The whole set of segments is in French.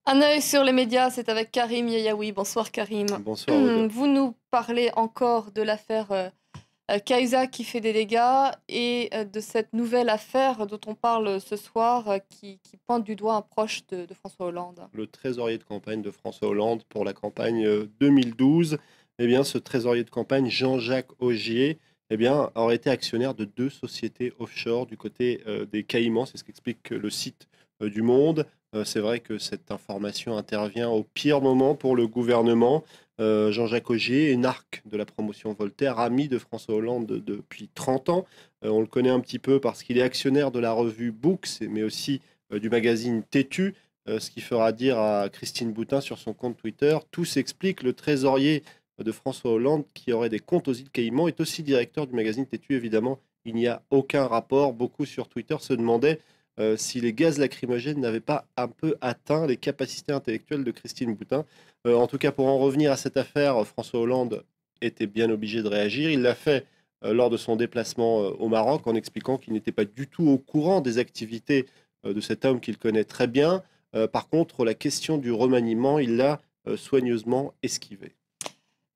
Un œil sur les médias, c'est avec Karim Yeyaoui. Bonsoir Karim. Bonsoir Olga. Vous nous parlez encore de l'affaire Cahuzac qui fait des dégâts et de cette nouvelle affaire dont on parle ce soir qui pointe du doigt un proche de François Hollande. Le trésorier de campagne de François Hollande pour la campagne 2012, eh bien, ce trésorier de campagne, Jean-Jacques Augier, eh bien, aurait été actionnaire de 2 sociétés offshore du côté des Caïmans. C'est ce qu'explique le site du Monde. C'est vrai que cette information intervient au pire moment pour le gouvernement. Jean-Jacques Augier, énarque de la promotion Voltaire, ami de François Hollande depuis 30 ans. On le connaît un petit peu parce qu'il est actionnaire de la revue Books, mais aussi du magazine Tétu. Ce qui fera dire à Christine Boutin sur son compte Twitter: tout s'explique, le trésorier de François Hollande, qui aurait des comptes aux îles Caïmans, est aussi directeur du magazine Tétu. Évidemment, il n'y a aucun rapport. Beaucoup sur Twitter se demandaient si les gaz lacrymogènes n'avaient pas un peu atteint les capacités intellectuelles de Christine Boutin. En tout cas, pour en revenir à cette affaire, François Hollande était bien obligé de réagir. Il l'a fait lors de son déplacement au Maroc, en expliquant qu'il n'était pas du tout au courant des activités de cet homme qu'il connaît très bien. Par contre, la question du remaniement, il l'a soigneusement esquivée.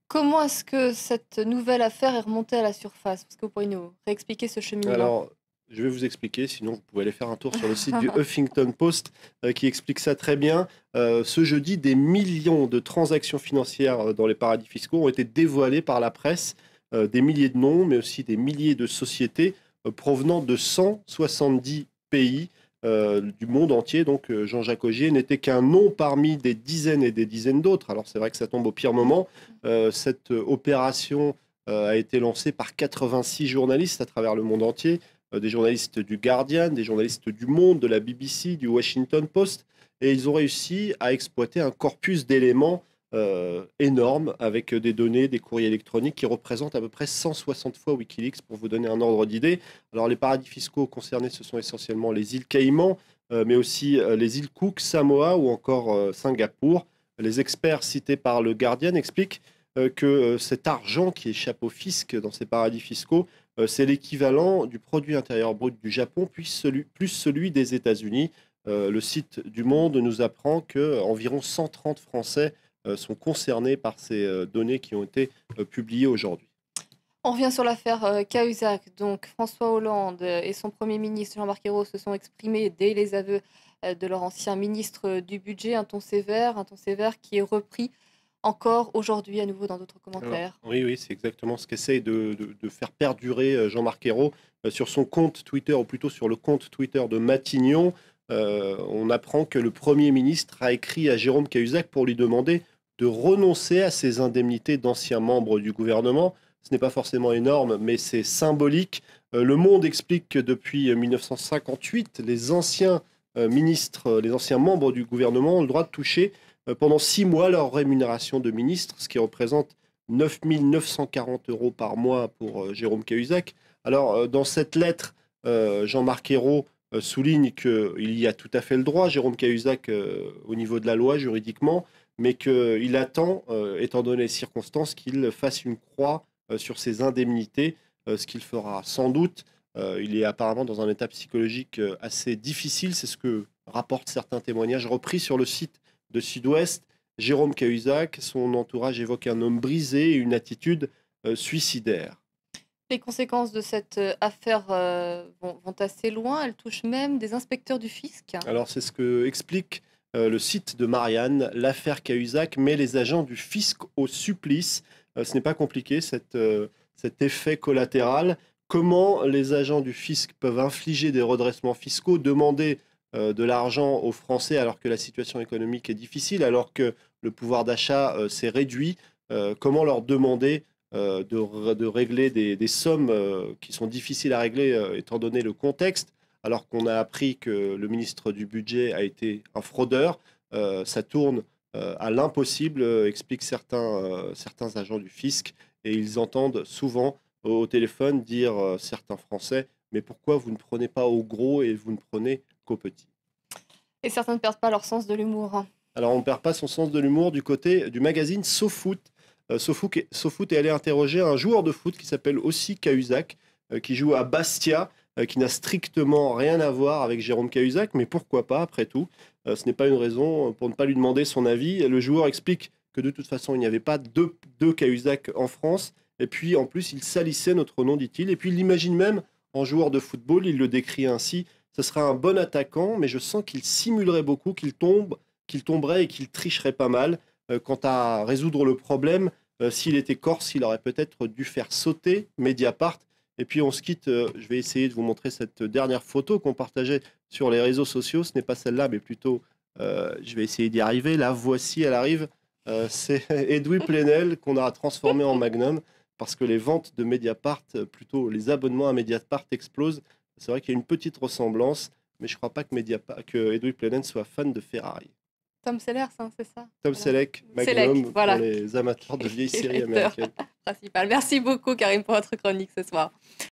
Comment est-ce que cette nouvelle affaire est remontée à la surface? Est-ce que vous pourriez nous réexpliquer ce cheminement? Alors, je vais vous expliquer, sinon vous pouvez aller faire un tour sur le site du Huffington Post qui explique ça très bien. Ce jeudi, des millions de transactions financières dans les paradis fiscaux ont été dévoilées par la presse. Des milliers de noms, mais aussi des milliers de sociétés provenant de 170 pays du monde entier. Donc Jean-Jacques Augier n'était qu'un nom parmi des dizaines et des dizaines d'autres. Alors c'est vrai que ça tombe au pire moment. Cette opération a été lancée par 86 journalistes à travers le monde entier, des journalistes du Guardian, des journalistes du Monde, de la BBC, du Washington Post, et ils ont réussi à exploiter un corpus d'éléments énorme, avec des données, des courriers électroniques qui représentent à peu près 160 fois Wikileaks, pour vous donner un ordre d'idée. Alors les paradis fiscaux concernés, ce sont essentiellement les îles Caïmans, mais aussi les îles Cook, Samoa ou encore Singapour. Les experts cités par le Guardian expliquent que cet argent qui échappe au fisc dans ces paradis fiscaux, c'est l'équivalent du produit intérieur brut du Japon, plus celui des États-Unis. Le site du Monde nous apprend qu'environ 130 Français sont concernés par ces données qui ont été publiées aujourd'hui. On revient sur l'affaire Cahuzac. Donc, François Hollande et son Premier ministre Jean-Marc Ayrault se sont exprimés dès les aveux de leur ancien ministre du Budget, un ton sévère qui est repris encore aujourd'hui à nouveau dans d'autres Alors, commentaires. oui, oui, c'est exactement ce qu'essaye de faire perdurer Jean-Marc Ayrault sur son compte Twitter, ou plutôt sur le compte Twitter de Matignon. On apprend que le Premier ministre a écrit à Jérôme Cahuzac pour lui demander de renoncer à ses indemnités d'anciens membres du gouvernement. Ce n'est pas forcément énorme, mais c'est symbolique. Le Monde explique que depuis 1958, les anciens ministres, les anciens membres du gouvernement ont le droit de toucher pendant 6 mois leur rémunération de ministre, ce qui représente 9 940 euros par mois pour Jérôme Cahuzac. Alors, dans cette lettre, Jean-Marc Ayrault souligne qu'il y a tout à fait le droit, Jérôme Cahuzac, au niveau de la loi, juridiquement, mais qu'il attend, étant donné les circonstances, qu'il fasse une croix sur ses indemnités, ce qu'il fera sans doute. Il est apparemment dans un état psychologique assez difficile, c'est ce que rapportent certains témoignages repris sur le site de Sud-Ouest. Jérôme Cahuzac, son entourage évoque un homme brisé et une attitude suicidaire. Les conséquences de cette affaire vont assez loin. Elles touchent même des inspecteurs du fisc. Alors c'est ce que explique le site de Marianne. L'affaire Cahuzac met les agents du fisc au supplice. Ce n'est pas compliqué, cet effet collatéral. Comment les agents du fisc peuvent infliger des redressements fiscaux, demander de l'argent aux Français alors que la situation économique est difficile, alors que le pouvoir d'achat s'est réduit? Comment leur demander de régler des sommes qui sont difficiles à régler étant donné le contexte, alors qu'on a appris que le ministre du Budget a été un fraudeur? Ça tourne à l'impossible, expliquent certains agents du fisc, et ils entendent souvent au téléphone dire certains Français: mais pourquoi vous ne prenez pas au gros et vous ne prenez qu'au petit? Et certains ne perdent pas leur sens de l'humour. Alors, on ne perd pas son sens de l'humour du côté du magazine SoFoot. SoFoot est allé interroger un joueur de foot qui s'appelle aussi Cahuzac, qui joue à Bastia. qui n'a strictement rien à voir avec Jérôme Cahuzac, mais pourquoi pas, après tout. Ce n'est pas une raison pour ne pas lui demander son avis. Le joueur explique que de toute façon, il n'y avait pas deux Cahuzac en France, et puis en plus, il salissait notre nom, dit-il, et puis il l'imagine même en joueur de football, il le décrit ainsi: ce serait un bon attaquant, mais je sens qu'il simulerait beaucoup, qu'il tomberait et qu'il tricherait pas mal. Quant à résoudre le problème, s'il était corse, il aurait peut-être dû faire sauter Mediapart. Et puis on se quitte, je vais essayer de vous montrer cette dernière photo qu'on partageait sur les réseaux sociaux. Ce n'est pas celle-là, mais plutôt, je vais essayer d'y arriver. La voici, elle arrive. C'est Edoui Plenel qu'on a transformé en Magnum parce que les ventes de Mediapart, plutôt les abonnements à Mediapart explosent. C'est vrai qu'il y a une petite ressemblance, mais je ne crois pas que Edoui Plenel soit fan de Ferrari. Tom Sellers, hein, c'est ça? Tom Voilà. Selleck, Selleck, Magnum, pour voilà. les amateurs de vieilles Qui est séries l'acteur américaines. principal. Merci beaucoup, Karim, pour votre chronique ce soir.